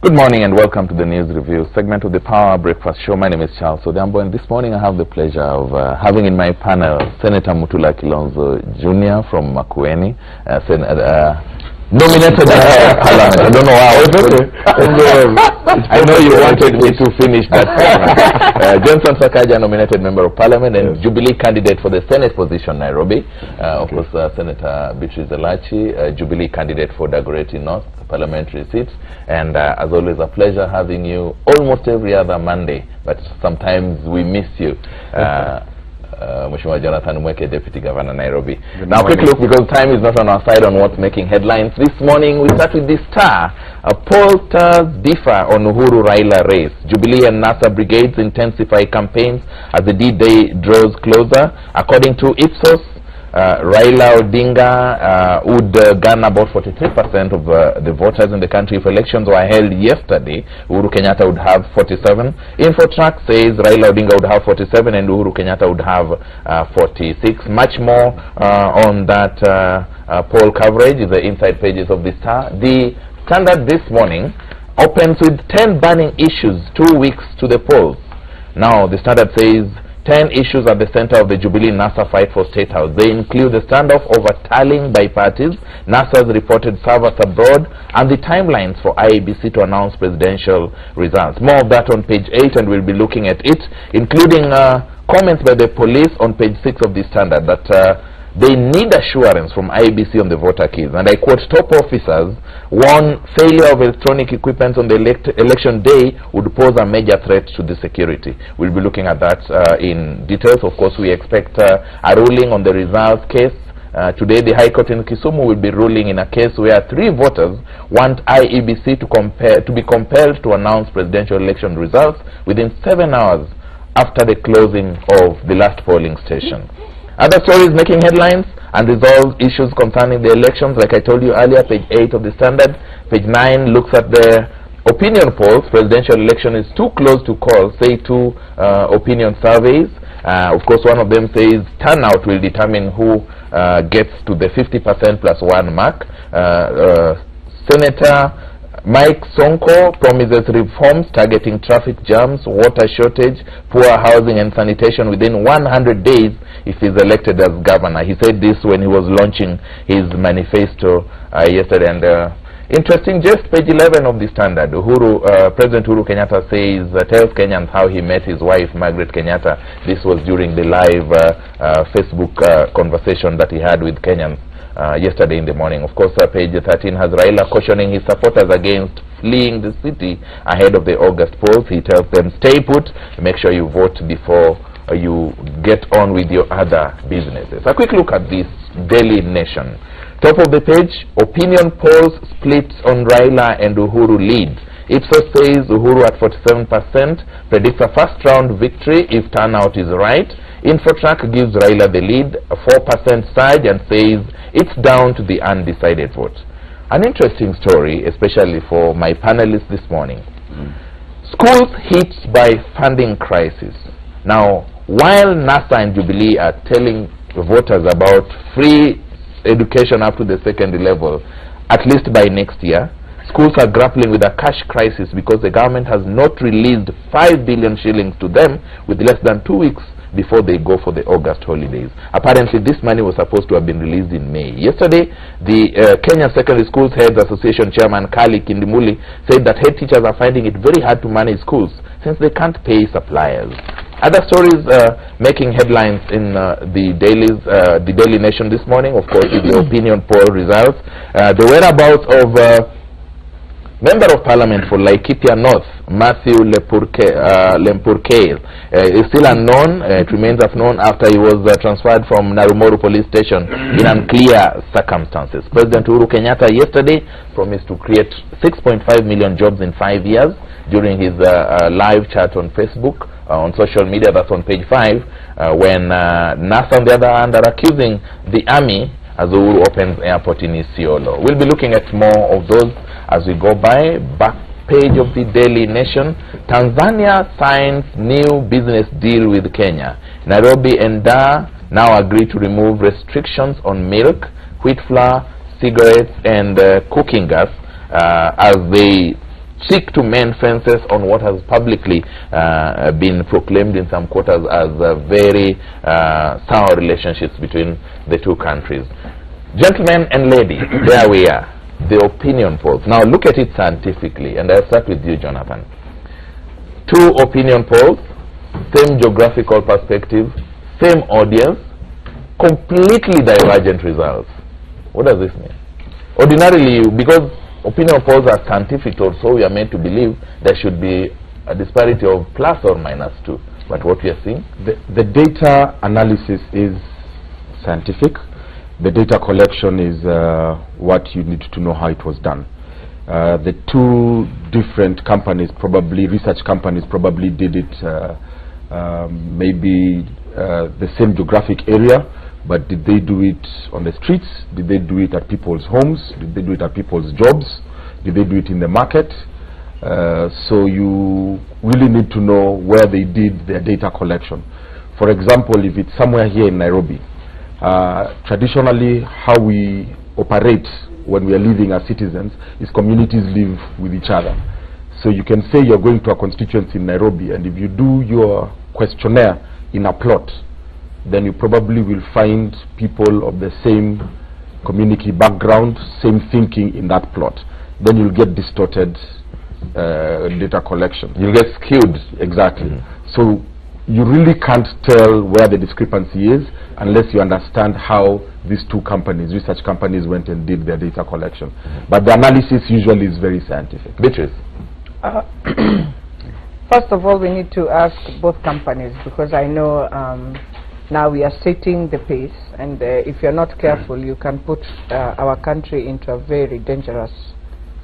Good morning and welcome to the News Review segment of the Power Breakfast Show. My name is Charles Odhiambo, and this morning I have the pleasure of having in my panel Senator Mutula Kilonzo Jr. from Makueni, nominated Parliament. I don't know how. I know you wanted me to finish that. Johnson Sakaja, nominated Member of Parliament and Jubilee candidate for the Senate position, Nairobi. Of course, Senator Beatrice Elachi, Jubilee candidate for Dagoretti North parliamentary seats. And as always, a pleasure having you almost every other Monday, but sometimes we miss you. Mheshimiwa Jonathan Mweke, Deputy Governor, Nairobi. Now, quick look, because time is not on our side on what's making headlines. This morning, we start with the Star. Pollsters differ on Uhuru Raila race. Jubilee and NASA brigades intensify campaigns as the D-Day draws closer. According to Ipsos, Raila Odinga would garner about 43% of the voters in the country if elections were held yesterday. Uhuru Kenyatta would have 47. Infotrack says Raila Odinga would have 47 and Uhuru Kenyatta would have 46. Much more on that poll coverage is the inside pages of the Star. The Standard this morning opens with 10 burning issues 2 weeks to the polls. Now, the Standard says 10 issues at the center of the Jubilee-NASA fight for State House. They include the standoff over tallying by parties, NASA's reported servers abroad, and the timelines for IEBC to announce presidential results. More of that on page 8, and we'll be looking at it, including comments by the police on page 6 of the Standard that they need assurance from IEBC on the voter keys. And I quote, top officers warn failure of electronic equipment on the election day would pose a major threat to the security. We'll be looking at that in details. Of course, we expect a ruling on the results case. Today, the High Court in Kisumu will be ruling in a case where 3 voters want IEBC to be compelled to announce presidential election results within 7 hours after the closing of the last polling station. Other stories making headlines: unresolved issues concerning the elections. Like I told you earlier, page 8 of the Standard. Page 9 looks at the opinion polls. Presidential election is too close to call, say 2 opinion surveys. Of course, one of them says turnout will determine who gets to the 50% plus 1 mark. Senator Mike Sonko promises reforms targeting traffic jams, water shortage, poor housing and sanitation within 100 days if he's elected as governor. He said this when he was launching his manifesto yesterday. And interesting, just page 11 of the Standard, President Uhuru Kenyatta tells Kenyans how he met his wife, Margaret Kenyatta. This was during the live Facebook conversation that he had with Kenyans yesterday in the morning. Of course, page 13 has Raila cautioning his supporters against fleeing the city ahead of the August polls. He tells them, stay put, make sure you vote before you get on with your other businesses. A quick look at this Daily Nation. Top of the page, opinion polls split on Raila and Uhuru lead. Ipsos says Uhuru at 47% predicts a first round victory if turnout is right. Infotrack gives Raila the lead, a 4% surge, and says it's down to the undecided vote. An interesting story, especially for my panelists this morning. Schools hit by funding crisis. Now, while NASA and Jubilee are telling voters about free education up to the secondary level, at least by next year, schools are grappling with a cash crisis because the government has not released 5 billion shillings to them with less than 2 weeks before they go for the August holidays. Apparently, this money was supposed to have been released in May. Yesterday, the Kenya Secondary Schools Heads Association Chairman Kali Kindimuli said that head teachers are finding it very hard to manage schools since they can't pay suppliers. Other stories making headlines in the Daily Nation this morning, of course, is the opinion poll results. The whereabouts of Member of Parliament for Laikipia North, Matthew Lempurkeil, is still unknown. It remains unknown after he was transferred from Narumoru police station in unclear circumstances. President Uhuru Kenyatta yesterday promised to create 6.5 million jobs in 5 years during his live chat on Facebook, on social media. That's on page 5, when NASA on the other hand are accusing the army as Uhuru opens airport in Isiolo. We'll be looking at more of those as we go by. Back page of the Daily Nation. Tanzania signs new business deal with Kenya. Nairobi and Dar now agree to remove restrictions on milk, wheat flour, cigarettes and cooking gas as they seek to mend fences on what has publicly been proclaimed in some quarters as very sour relationships between the two countries. Gentlemen and ladies, there we are, the opinion polls. Now look at it scientifically, and I'll start with you, Jonathan. Two opinion polls, same geographical perspective, same audience, completely divergent results. What does this mean? Ordinarily, because opinion polls are scientific, also we are made to believe there should be a disparity of ±2. But what we are seeing? The data analysis is scientific. The data collection is what you need to know how it was done. The two different companies, probably research companies, probably did it maybe the same geographic area, but did they do it on the streets? Did they do it at people's homes? Did they do it at people's jobs? Did they do it in the market? So you really need to know where they did their data collection. For example, if it's somewhere here in Nairobi, traditionally how we operate when we are living as citizens is communities live with each other. So you can say you're going to a constituency in Nairobi, and if you do your questionnaire in a plot, then you probably will find people of the same community background, same thinking in that plot. Then you'll get distorted data collection. You'll get skewed. Exactly. So you really can't tell where the discrepancy is unless you understand how these two companies, research companies, went and did their data collection. But the analysis usually is very scientific. Beatrice? First of all, we need to ask both companies, because I know now we are setting the pace, and if you're not careful, you can put our country into a very dangerous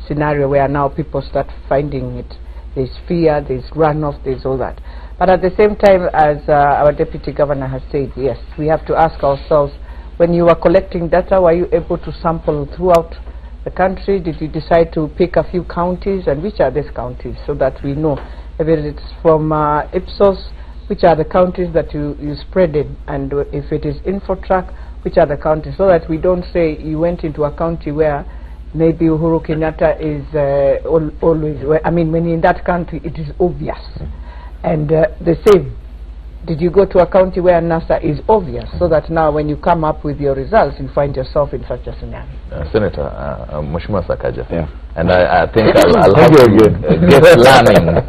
scenario where now people start finding it. There's fear, there's runoff, there's all that. But at the same time, as our Deputy Governor has said, yes, we have to ask ourselves, when you were collecting data, were you able to sample throughout the country? Did you decide to pick a few counties, and which are these counties, so that we know if it's from Ipsos, which are the counties that you spread in, and if it is InfoTrack, which are the counties, so that we don't say you went into a county where maybe Uhuru Kenyatta is always, I mean, when you're in that country, it is obvious. And the same, did you go to a county where NASA is obvious, so that now when you come up with your results, you find yourself in such a scenario? Senator, Mheshimiwa Sakaja. Yeah. And I think I'll have to get learning.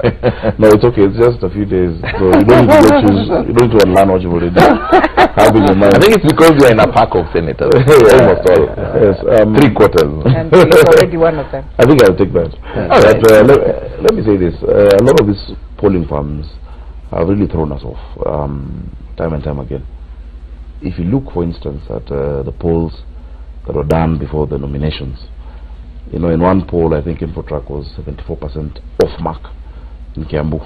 No, it's okay. It's just a few days. So you don't need to choose. You don't need to learn what you've already done. I think it's because you're in a pack of senators. Almost all. Yes. 3/4. And he's already one of them. I think I'll take that. Right. But, let me say this. A lot of these polling firms have really thrown us off time and time again. If you look, for instance, at the polls that were done before the nominations, you know, in one poll, I think InfoTrack was 74% off mark in Kiambu.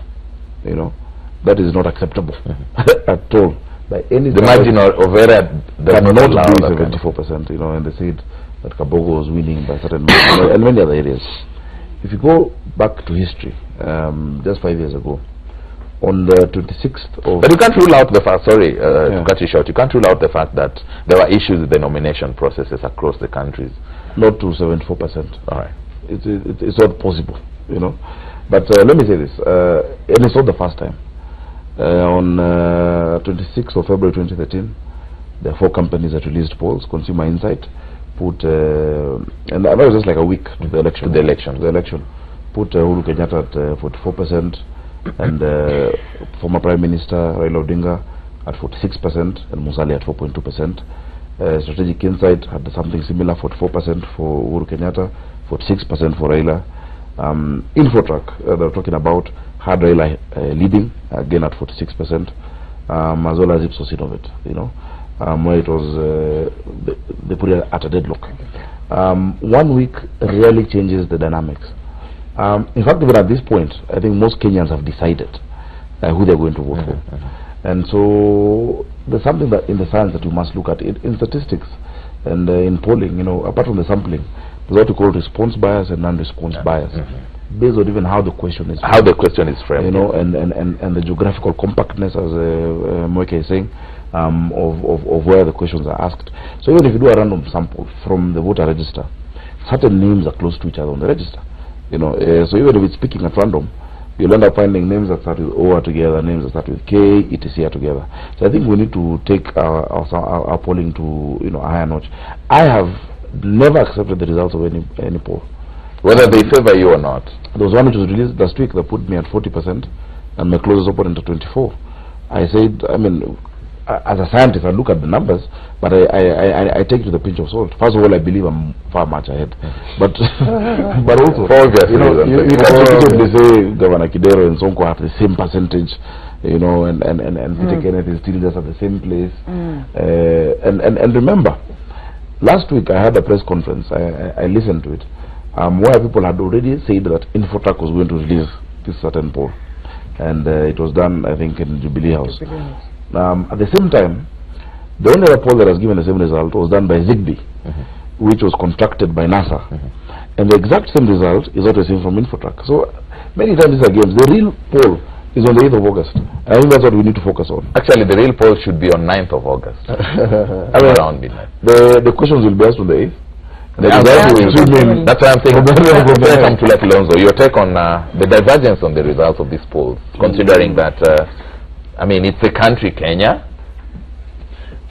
You know, that is not acceptable at all. By any the margin of error does not allow be 74%. You know, and they said that Kabogo was winning by certain margin, and many other areas. If you go back to history, just 5 years ago, on the 26th of... But you can't rule out the fact, sorry to cut you short, you can't rule out the fact that there were issues with the nomination processes across the countries. Not to 74%. All right. It's not possible, you know. But let me say this, and it's not the first time. On 26th of February 2013, there are 4 companies that released polls. Consumer Insight put, and that was just like a week to the election. Put Uhuru Kenyatta at 44%, and former Prime Minister Raila Odinga at 46%, and Musalia at 4.2%. Strategic Insight had something similar, 44% for Uhuru Kenyatta, 46% for Raila. InfoTrack, they're talking about, had Raila leading, again at 46%, as well as Ipsos Innovate, you know, where it was, they put it at a deadlock. 1 week really changes the dynamics. In fact, even at this point, I think most Kenyans have decided who they're going to vote for. And so there's something that in the science that you must look at. In statistics and in polling, you know, apart from the sampling, there's what you call response bias and non-response bias, based on even how the question is framed, you know, and the geographical compactness, as Moeke is saying, of where the questions are asked. So even if you do a random sample from the voter register, certain names are close to each other on the register. You know, so even if it's speaking at random, you'll end up finding names that start with O are together, names that start with K, etc. are together. So I think we need to take our polling to, you know, a higher notch. I have never accepted the results of any poll, whether they favor you or not. There was one which was released last week that put me at 40% and my closest opponent at 24%. I said, I mean, as a scientist, I look at the numbers, but I take it with a pinch of salt. First of all, I believe I'm far much ahead, but but also, you know, you can say Governor Kidero and Sonko have the same percentage, you know, and Peter Kenneth is still just at the same place. And remember, last week I had a press conference. I listened to it, where people had already said that Infotrack was going to release this certain poll, and it was done, I think, in Jubilee House. At the same time, the only other poll that has given the same result was done by Zigbee, which was contracted by NASA. And the exact same result is what we're seeing from Infotrack. So many times these are games. The real poll is on the 8th of August. I think that's what we need to focus on. Actually, the real poll should be on 9th of August. Around midnight. The questions will be asked on the 8th. That's why I'm saying, your take on the divergence on the results of these polls, considering that, I mean, it's a country, Kenya.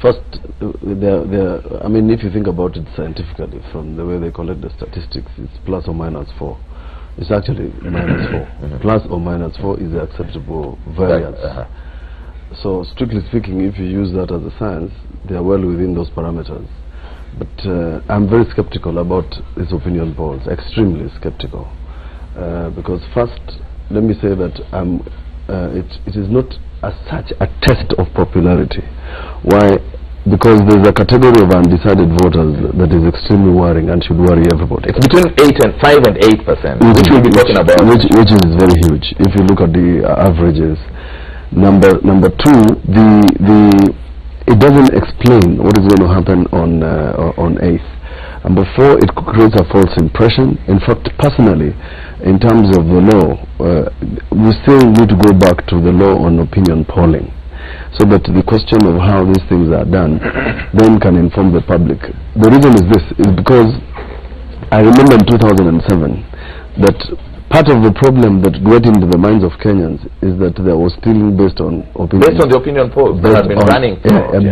First, I mean, if you think about it scientifically, from the way they collect the statistics, it's plus or minus 4. It's actually minus 4. Plus or minus 4 is the acceptable variance. So, strictly speaking, if you use that as a science, they are well within those parameters. But I'm very skeptical about these opinion polls, extremely skeptical. Because first, let me say that it is not as such a test of popularity. Why? Because there's a category of undecided voters that is extremely worrying and should worry everybody. It's between 5 and 8%, which we'll be talking about. Which is very huge if you look at the averages. Number two, it doesn't explain what is going to happen on 8th. Number 4, it creates a false impression. In fact, personally, in terms of the law, we still need to go back to the law on opinion polling, so that the question of how these things are done then can inform the public. The reason is this, is because I remember in 2007 that part of the problem that got into the minds of Kenyans is that there was stealing based on opinion. Based on the opinion polls that have been running.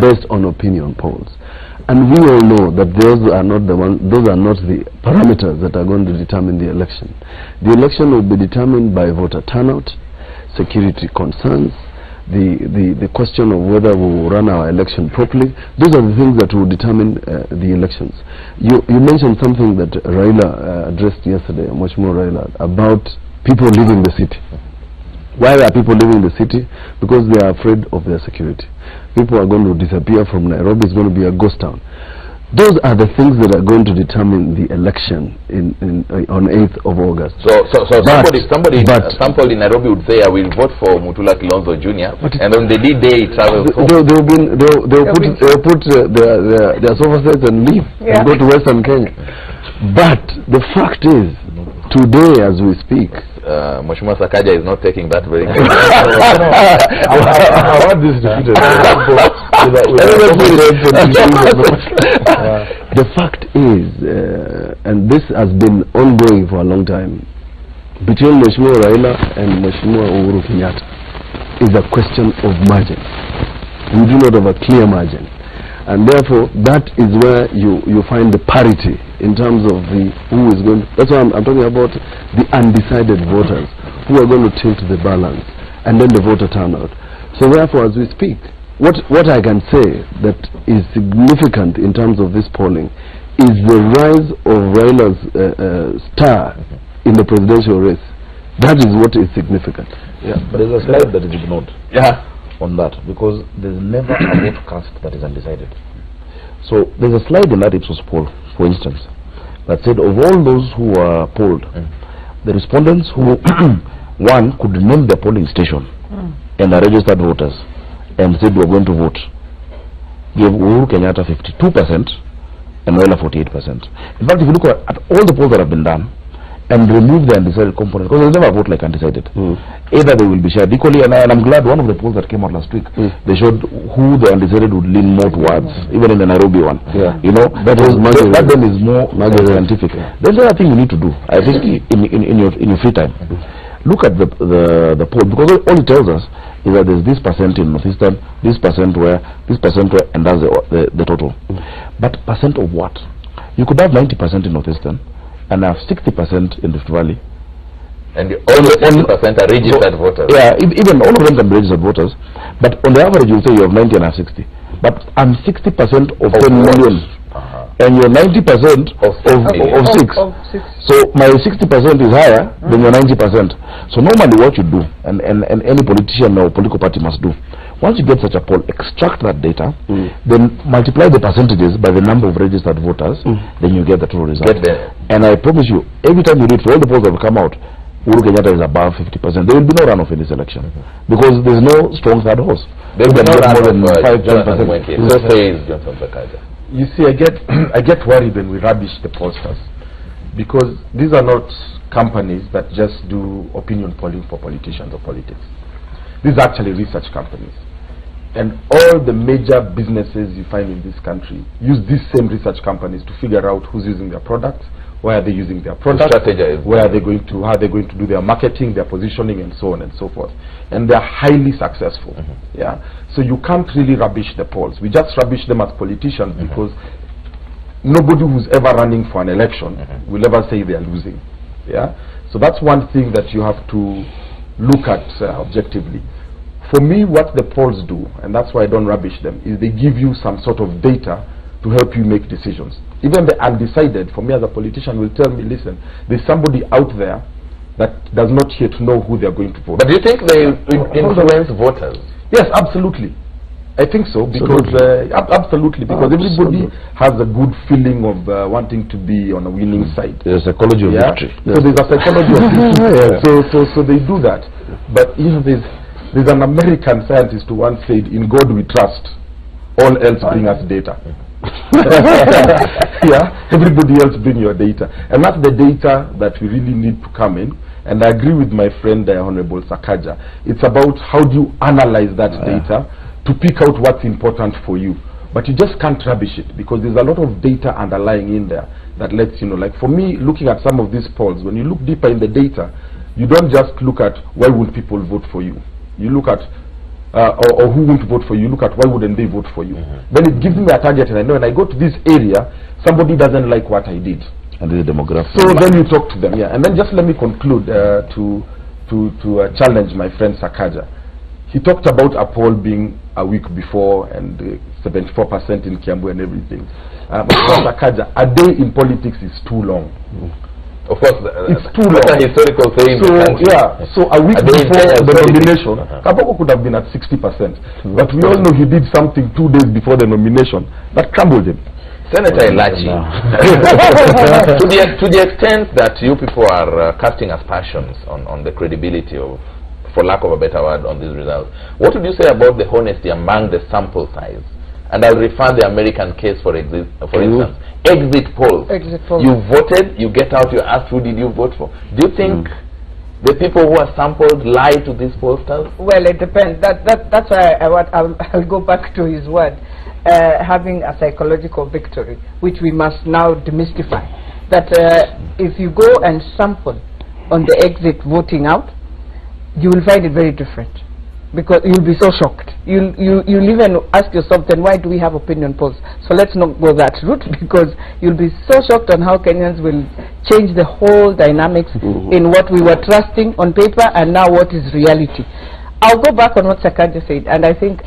Based on opinion polls. And we all know that those are not the parameters that are going to determine the election. The election will be determined by voter turnout, security concerns, the question of whether we will run our election properly. Those are the things that will determine the elections. You mentioned something that Raila addressed yesterday, much more Raila, about people leaving the city. Why are people leaving the city? Because they are afraid of their security. People are going to disappear from Nairobi. It's going to be a ghost town. Those are the things that are going to determine the election on 8th of August. So somebody sampled in Nairobi would say, I will vote for Mutula Kilonzo Jr. And on the day he travels home. They'll put their sofa sets and leave and go to Western Kenya. But the fact is, today as we speak, Mheshimiwa Sakaja is not taking that very good. I want this defeated. The fact is, and this has been ongoing for a long time, between Mheshimiwa Raila and Mheshimiwa Uhuru Kenyatta, is a question of margin. We do not have a clear margin. And therefore, that is where you find the parity in terms of who is going to, that's why I'm talking about the undecided voters who are going to tilt the balance, and then the voter turnout. So therefore, as we speak, what I can say that is significant in terms of this polling is the rise of Raila's star in the presidential race. That is what is significant. Yeah, but there's a slide that is ignored. On that, because there's never a vote cast that is undecided. So there's a slide in that Ipsos poll, for instance, that said of all those who were polled, the respondents who one could name their polling station and are registered voters and said we're going to vote, gave Uhuru Kenyatta 52% and Raila 48%. In fact, if you look at all the polls that have been done, and remove the undecided component, because they'll never vote like undecided. Either they will be shared equally, and I'm glad one of the polls that came out last week, they showed who the undecided would lean more towards, even in the Nairobi one. You know, that then is more scientific. There's another thing you need to do, I think, in your free time. Look at the poll, because all it tells us is that there's this percent in Northeastern, this percent where, and that's the total. But percent of what? You could have 90% in Northeastern and have 60% in Rift Valley. And all the 60% are registered voters. Yeah, even all of them can be registered voters. But on the average, you'll say you have 90 and I have 60. But I'm 60% of 10 million. And you're 90% of 6. So my 60% is higher than your 90%. So normally what you do, and any politician or political party must do, once you get such a poll, extract that data, then multiply the percentages by the number of registered voters, then you get the total result. And I promise you, every time you read for all the polls that have come out, Uhuru Kenyatta is above 50%. There will be no runoff in this election because there's no strong third horse. There will be no runoff. 5-10%. You see, I get worried when we rubbish the pollsters, because these are not companies that just do opinion polling for politicians or politics. These are actually research companies. And all the major businesses you find in this country use these same research companies to figure out who's using their products, why are they using their products, where are they going to, how are they going to do their marketing, their positioning, and so on and so forth. And they're highly successful. Yeah. So you can't really rubbish the polls. We just rubbish them as politicians because nobody who's ever running for an election will ever say they are losing. Yeah. So that's one thing that you have to look at objectively. For me, what the polls do, and that's why I don't rubbish them, is they give you some sort of data to help you make decisions. Even the undecided, for me as a politician, will tell me, listen, there's somebody out there that does not yet know who they're going to vote. But do you think they influence voters? Yes, absolutely. I think so, because absolutely, because everybody has a good feeling of wanting to be on a winning side. There's a psychology of victory. So there's a psychology of victory. So they do that. But you know, there's an American scientist who once said, "In God we trust, all else bring us data." Yeah, everybody else bring your data, and that's the data that we really need to come in. And I agree with my friend Honorable Sakaja. It's about how do you analyze that data to pick out what's important for you. But you just can't rubbish it, because there's a lot of data underlying in there that lets you know. Like for me, looking at some of these polls, when you look deeper in the data, you don't just look at why would people vote for you. You look at or who won't vote for you. Look at why wouldn't they vote for you. Then it gives me a target, and I know when I go to this area, somebody doesn't like what I did. And the demographics. So then you talk to them, and then just let me conclude to challenge my friend Sakaja. He talked about a poll being a week before and 74% in Kiambu and everything. Sakaja, a day in politics is too long. Of course, it's too long. That's a historical thing. So so a week before the nomination, Kaboko could have been at 60%, but we all know he did something 2 days before the nomination that crumbled him. Senator Elachi, to the extent that you people are casting aspersions on the credibility of, for lack of a better word, on these results, what would you say about the honesty among the sample size? And I'll refer the American case for instance, exit polls. You voted, you get out, you asked who did you vote for. Do you think the people who are sampled lie to these pollsters? Well, it depends. That's why I'll go back to his word. Having a psychological victory, which we must now demystify. That if you go and sample on the exit voting out, you will find it very different, because you'll be so shocked. You'll even ask yourself, then why do we have opinion polls? So let's not go that route, because you'll be so shocked on how Kenyans will change the whole dynamics in what we were trusting on paper and now what is reality. I'll go back on what Sakaja said, and I think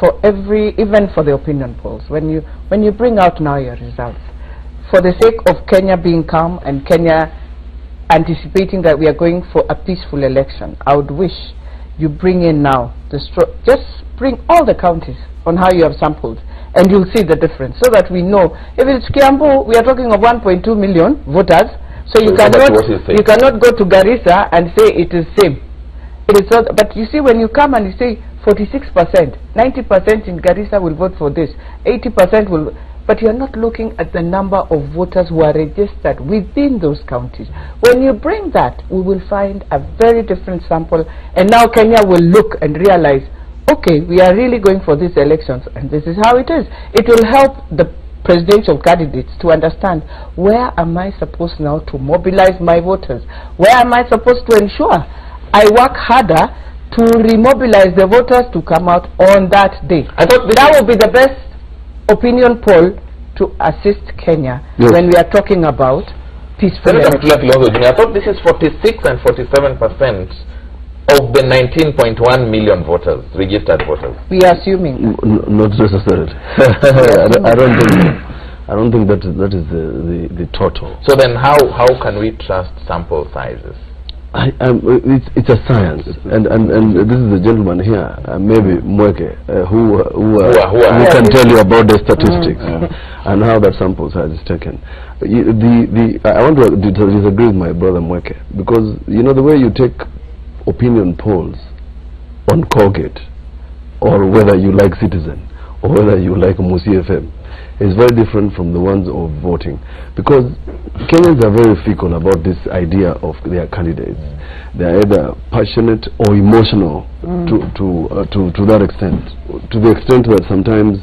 even for the opinion polls, when you bring out now your results, for the sake of Kenya being calm and Kenya anticipating that we are going for a peaceful election, I would wish you bring in now just bring all the counties on how you have sampled, and you'll see the difference, so that we know. If it's Kiambu, we are talking of 1.2 million voters, so you cannot go to Garissa and say it is same. It is not, but you see, when you come and you say 46%, 90% in Garissa will vote for this, 80% will but you're not looking at the number of voters who are registered within those counties. When you bring that, we will find a very different sample, and now Kenya will look and realize, okay, we are really going for these elections, and this is how it is. It will help the presidential candidates to understand, where am I supposed now to mobilize my voters? Where am I supposed to ensure I work harder to remobilize the voters to come out on that day? I thought that would be the best opinion poll to assist Kenya when we are talking about peaceful elections. I thought this is 46 and 47% of the 19.1 million voters, registered voters. We are assuming. Not necessarily. I don't think that is the total. So then how can we trust sample sizes? It's a science, and this is a gentleman here, maybe Mweke, who can tell you about the statistics and how that sample size is taken. I want to disagree with my brother Mweke, because you know the way you take opinion polls on Colgate, or whether you like Citizen, or whether you like Musi FM, is very different from the ones of voting, because Kenyans are very fickle about this idea of their candidates. They are either passionate or emotional to that extent, to the extent that sometimes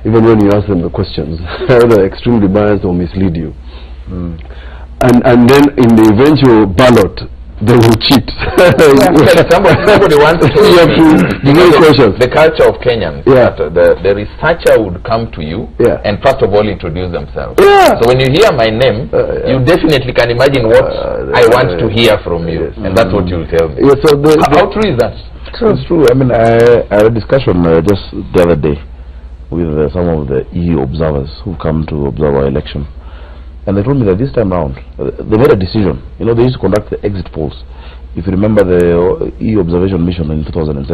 even when you ask them the questions, either extremely biased or mislead you. And then in the eventual ballot, they will cheat. somebody wants to questions. The culture of Kenyans, that the researcher would come to you and first of all introduce themselves. So when you hear my name, you definitely can imagine what I want to hear from you, and that's what you'll tell me. So how true is that? It's true. I mean, I had a discussion just the other day with some of the EU observers who come to observe our election. And they told me that this time round, they made a decision. You know, they used to conduct the exit polls. If you remember the EU observation mission in 2007,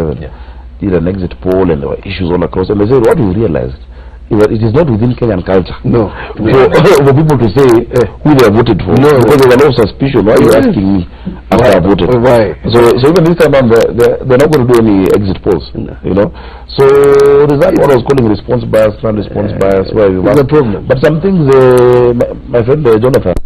did an exit poll and there were issues all across. And they said, what we realized is that it is not within Kenyan culture. No. For people to say who they have voted for. No. Because there's a lot of suspicion. Why are you asking me after I voted? Why? So even this time around, they're not going to do any exit polls. You know. So there's that what I was calling response bias, non-response bias. Where the problem. But some things, my friend Jonathan